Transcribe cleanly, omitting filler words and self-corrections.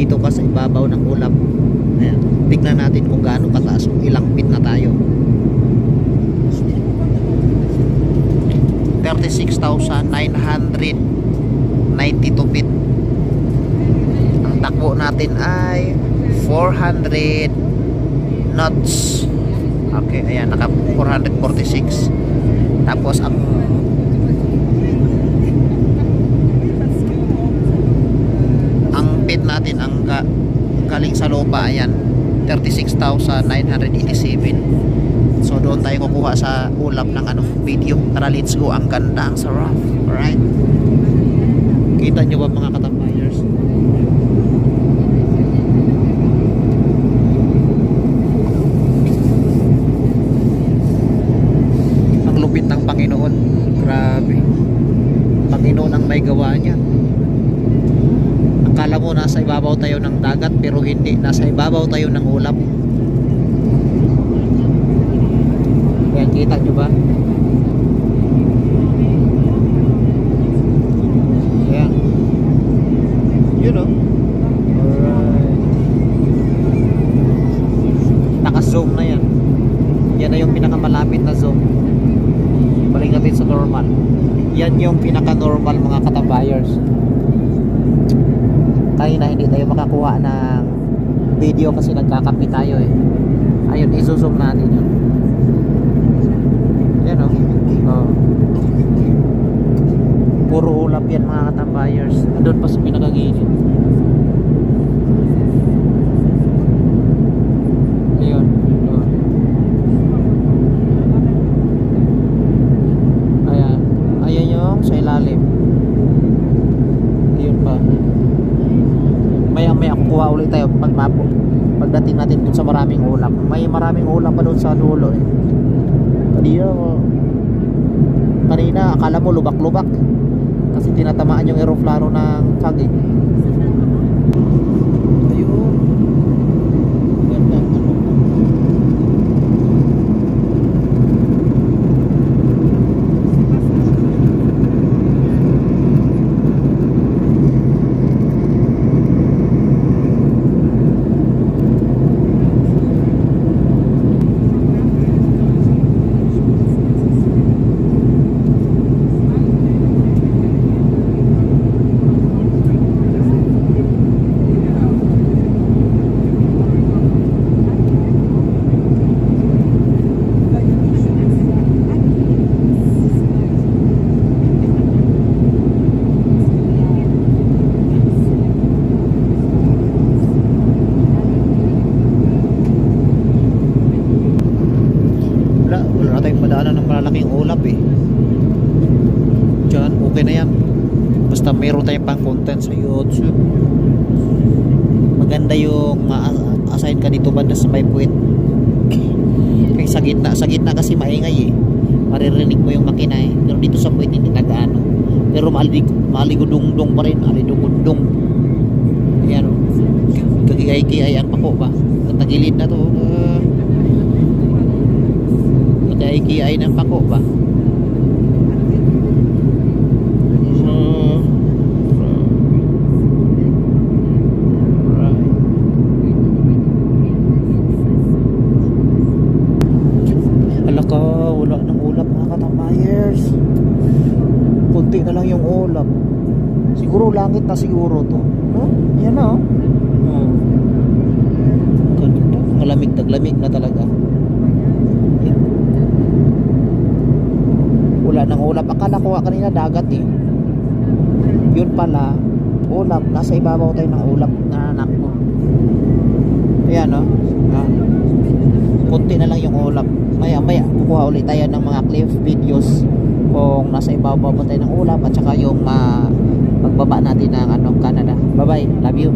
nandito ka sa ibabaw ng ulap. Ayan, tignan natin kung gaano kataas, kung ilang feet na tayo. 36,992 feet. Ang takbo natin ay 400 knots. Okay, ayan, naka 446. Tapos ang feet natin, ang galing sa lupa, ayan, 36,987. So doon tayo kukuha sa ulap ng video. Tara, let's go. Ang ganda, ang sarap. Alright, kita nyo ba mga katambayers? Ang lupit ng Panginoon. Grabe, Panginoon ang may gawa niya. Akala mo nasa ibabaw tayo ng dagat, pero hindi. Nasa ibabaw tayo ng ulap. Ayan, kita nyo ba? Ayan. Yun o. Alright. Naka-zoom na yan. Yan na yung pinakamalapit na zoom. Balik natin sa normal. Yan yung pinaka-normal mga katambayers. Kanina hindi tayo makakuha ng video kasi nagkakampi tayo eh. Ayun, isusum natin yun. Yan o. Oh. Puro ulap yan mga katambayers. Doon pa sa pinakagilid. Ayun. Oh. Ayan. Ayan yung sa ilalim. Ayun pa. Maya kukuha ulit tayo pagdating natin dun sa maraming ulap. May maraming ulap pa dun sa dulo eh. Kanina akala mo lubak-lubak kasi tinatamaan yung aeroplano ng fog eh. Ayun, ganda. Wala tayong madaanan ng malalaking ulap eh. Diyan, okay na yan. Basta meron tayong pang content sa YouTube. Maganda yung ma-assign ka dito banda sa may puwit. Kaya sa gitna kasi maingay eh. Maririnig mo yung makina eh. Pero dito sa puwit hindi nagaano. Pero maligudungdong pa rin. Maligudungdong. Ayan o. Kagigay-gigay ang pako ba? Katagilid na to. Kagigay ng pako ba? Wala ng ulap mga katambayers. Kunti na lang yung ulap. Siguro langit na siguro to. Huh? Yan na oh. Ganda. Malamig taglamig na talaga. Wala ng ulap. Akala ko kanina dagat eh. Yun pala ulap. Nasa ibabaw tayo ng ulap na anak ko. Ayan oh. Kunti na lang yung ulap. Maya kukuha ulit tayo ng mga cliff videos kung nasa ibabaw pa tayo ng ulap at saka yung pagbaba natin ng Canada. Bye bye, love you.